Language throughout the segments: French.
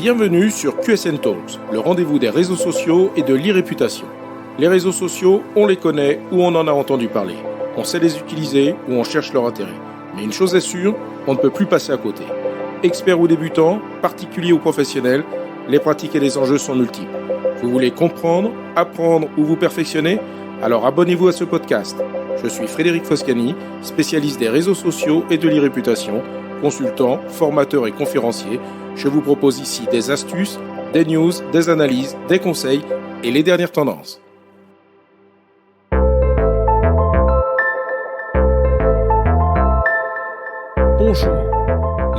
Bienvenue sur QSN Talks, le rendez-vous des réseaux sociaux et de l'e-réputation. Les réseaux sociaux, on les connaît ou on en a entendu parler. On sait les utiliser ou on cherche leur intérêt. Mais une chose est sûre, on ne peut plus passer à côté. Experts ou débutants, particuliers ou professionnels, les pratiques et les enjeux sont multiples. Vous voulez comprendre, apprendre ou vous perfectionner ? Alors abonnez-vous à ce podcast. Je suis Frédéric Foscani, spécialiste des réseaux sociaux et de l'e-réputation, consultant, formateur et conférencier. Je vous propose ici des astuces, des news, des analyses, des conseils et les dernières tendances. Bonjour.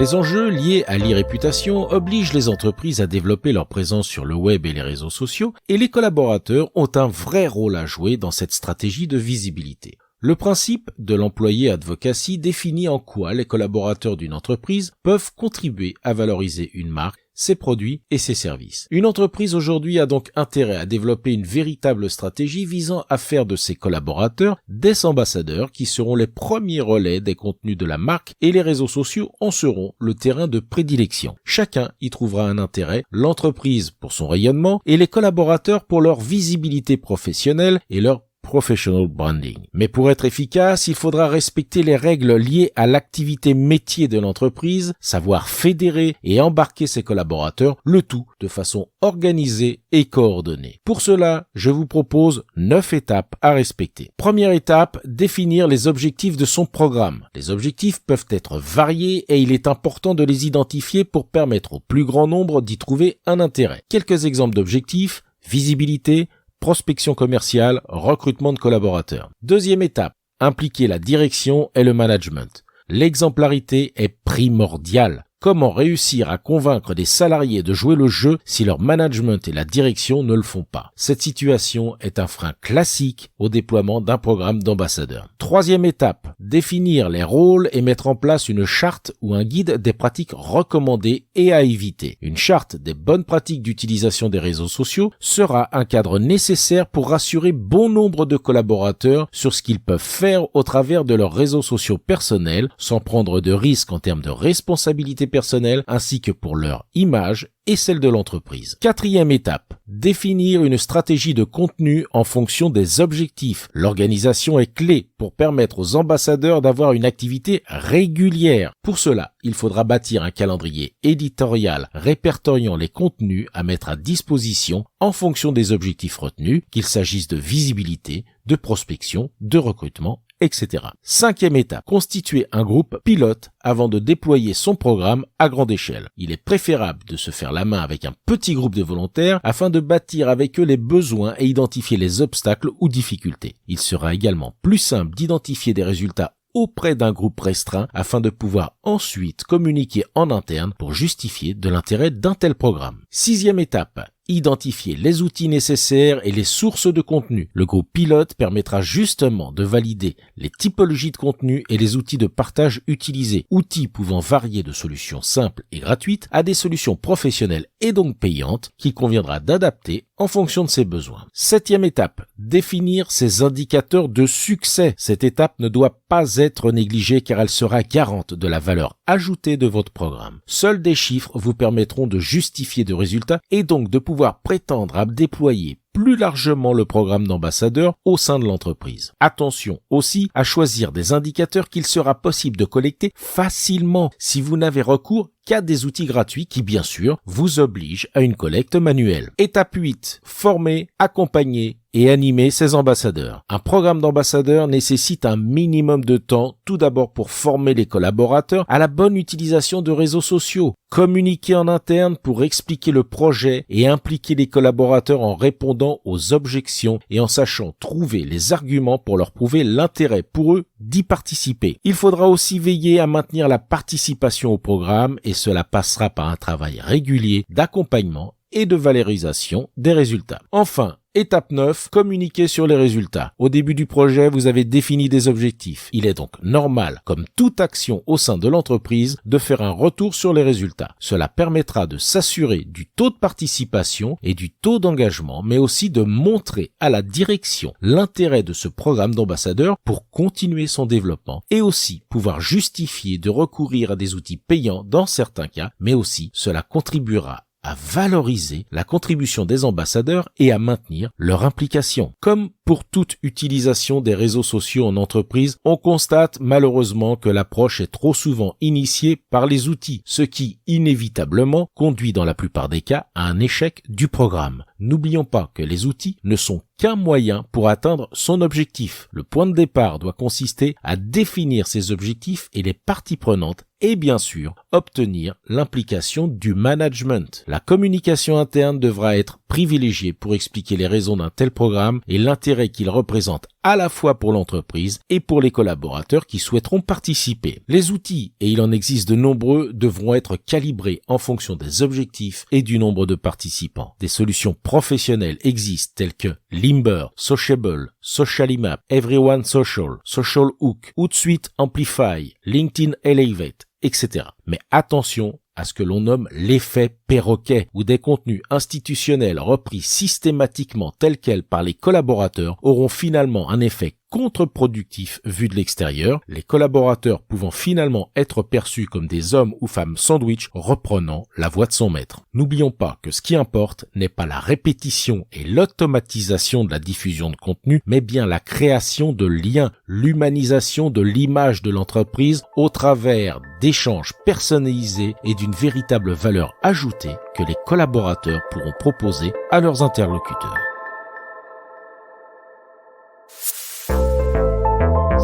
Les enjeux liés à l'e-réputation obligent les entreprises à développer leur présence sur le web et les réseaux sociaux, et les collaborateurs ont un vrai rôle à jouer dans cette stratégie de visibilité. Le principe de l'employé advocacy définit en quoi les collaborateurs d'une entreprise peuvent contribuer à valoriser une marque, ses produits et ses services. Une entreprise aujourd'hui a donc intérêt à développer une véritable stratégie visant à faire de ses collaborateurs des ambassadeurs qui seront les premiers relais des contenus de la marque, et les réseaux sociaux en seront le terrain de prédilection. Chacun y trouvera un intérêt, l'entreprise pour son rayonnement et les collaborateurs pour leur visibilité professionnelle et leur professional branding. Mais pour être efficace, il faudra respecter les règles liées à l'activité métier de l'entreprise, savoir fédérer et embarquer ses collaborateurs, le tout de façon organisée et coordonnée. Pour cela, je vous propose 9 étapes à respecter. Première étape, définir les objectifs de son programme. Les objectifs peuvent être variés et il est important de les identifier pour permettre au plus grand nombre d'y trouver un intérêt. Quelques exemples d'objectifs: visibilité, prospection commerciale, recrutement de collaborateurs. Deuxième étape, impliquer la direction et le management. L'exemplarité est primordiale. Comment réussir à convaincre des salariés de jouer le jeu si leur management et la direction ne le font pas? Cette situation est un frein classique au déploiement d'un programme d'ambassadeurs. Troisième étape, définir les rôles et mettre en place une charte ou un guide des pratiques recommandées et à éviter. Une charte des bonnes pratiques d'utilisation des réseaux sociaux sera un cadre nécessaire pour rassurer bon nombre de collaborateurs sur ce qu'ils peuvent faire au travers de leurs réseaux sociaux personnels sans prendre de risques en termes de responsabilité personnelle ainsi que pour leur image et celle de l'entreprise. Quatrième étape, définir une stratégie de contenu en fonction des objectifs. L'organisation est clé pour permettre aux ambassadeurs d'avoir une activité régulière. Pour cela, il faudra bâtir un calendrier éditorial répertoriant les contenus à mettre à disposition en fonction des objectifs retenus, qu'il s'agisse de visibilité, de prospection, de recrutement, etc. Cinquième étape, constituer un groupe pilote avant de déployer son programme à grande échelle. Il est préférable de se faire la main avec un petit groupe de volontaires afin de bâtir avec eux les besoins et identifier les obstacles ou difficultés. Il sera également plus simple d'identifier des résultats auprès d'un groupe restreint afin de pouvoir ensuite communiquer en interne pour justifier de l'intérêt d'un tel programme. Sixième étape, identifier les outils nécessaires et les sources de contenu. Le groupe pilote permettra justement de valider les typologies de contenu et les outils de partage utilisés, outils pouvant varier de solutions simples et gratuites à des solutions professionnelles et donc payantes qu'il conviendra d'adapter en fonction de ses besoins. Septième étape, définir ses indicateurs de succès. Cette étape ne doit pas être négligée car elle sera garante de la valeur ajoutée de votre programme. Seuls des chiffres vous permettront de justifier de résultats et donc de pouvoir prétendre à déployer plus largement le programme d'ambassadeur au sein de l'entreprise. Attention aussi à choisir des indicateurs qu'il sera possible de collecter facilement si vous n'avez recours qu'à des outils gratuits qui, bien sûr, vous obligent à une collecte manuelle. Étape 8. Former, accompagner et animer ses ambassadeurs. Un programme d'ambassadeurs nécessite un minimum de temps, tout d'abord pour former les collaborateurs à la bonne utilisation de réseaux sociaux, communiquer en interne pour expliquer le projet et impliquer les collaborateurs en répondant aux objections et en sachant trouver les arguments pour leur prouver l'intérêt pour eux d'y participer. Il faudra aussi veiller à maintenir la participation au programme et cela passera par un travail régulier d'accompagnement et de valorisation des résultats. Enfin, étape 9, communiquer sur les résultats. Au début du projet, vous avez défini des objectifs. Il est donc normal, comme toute action au sein de l'entreprise, de faire un retour sur les résultats. Cela permettra de s'assurer du taux de participation et du taux d'engagement, mais aussi de montrer à la direction l'intérêt de ce programme d'ambassadeur pour continuer son développement et aussi pouvoir justifier de recourir à des outils payants dans certains cas, mais aussi cela contribuera à valoriser la contribution des ambassadeurs et à maintenir leur implication. Comme pour toute utilisation des réseaux sociaux en entreprise, on constate malheureusement que l'approche est trop souvent initiée par les outils, ce qui inévitablement conduit dans la plupart des cas à un échec du programme. N'oublions pas que les outils ne sont qu'un moyen pour atteindre son objectif. Le point de départ doit consister à définir ses objectifs et les parties prenantes et bien sûr obtenir l'implication du management. La communication interne devra être privilégiée pour expliquer les raisons d'un tel programme et l'intérêt qu'il représente à la fois pour l'entreprise et pour les collaborateurs qui souhaiteront participer. Les outils, et il en existe de nombreux, devront être calibrés en fonction des objectifs et du nombre de participants. Des solutions professionnelles existent telles que Limber, Sociable, Socialymap, Everyone Social, Social Hook, Hootsuite Amplify, LinkedIn Elevate, etc. Mais attention à ce que l'on nomme l'effet perroquet, où des contenus institutionnels repris systématiquement tels quels par les collaborateurs auront finalement un effet contre-productif vu de l'extérieur, les collaborateurs pouvant finalement être perçus comme des hommes ou femmes sandwich reprenant la voix de son maître. N'oublions pas que ce qui importe n'est pas la répétition et l'automatisation de la diffusion de contenu, mais bien la création de liens, l'humanisation de l'image de l'entreprise au travers d'échanges personnalisés et d'une véritable valeur ajoutée que les collaborateurs pourront proposer à leurs interlocuteurs.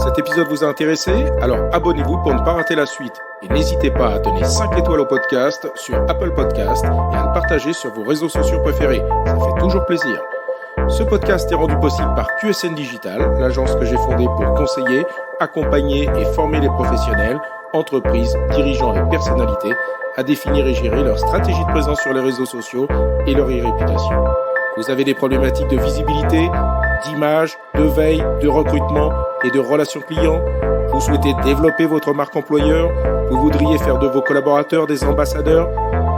Cet épisode vous a intéressé? Alors abonnez-vous pour ne pas rater la suite. Et n'hésitez pas à donner 5 étoiles au podcast sur Apple Podcast et à le partager sur vos réseaux sociaux préférés. Ça fait toujours plaisir. Ce podcast est rendu possible par QSN Digital, l'agence que j'ai fondée pour conseiller, accompagner et former les professionnels, entreprises, dirigeants et personnalités à définir et gérer leur stratégie de présence sur les réseaux sociaux et leur e-réputation. Vous avez des problématiques de visibilité, d'image, de veille, de recrutement et de relations clients? Vous souhaitez développer votre marque employeur? Vous voudriez faire de vos collaborateurs des ambassadeurs?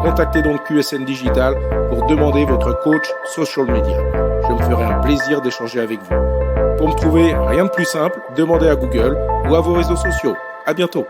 Contactez donc QSN Digital pour demander votre coach social media. Je me ferai un plaisir d'échanger avec vous. Pour me trouver, rien de plus simple, demandez à Google ou à vos réseaux sociaux. À bientôt.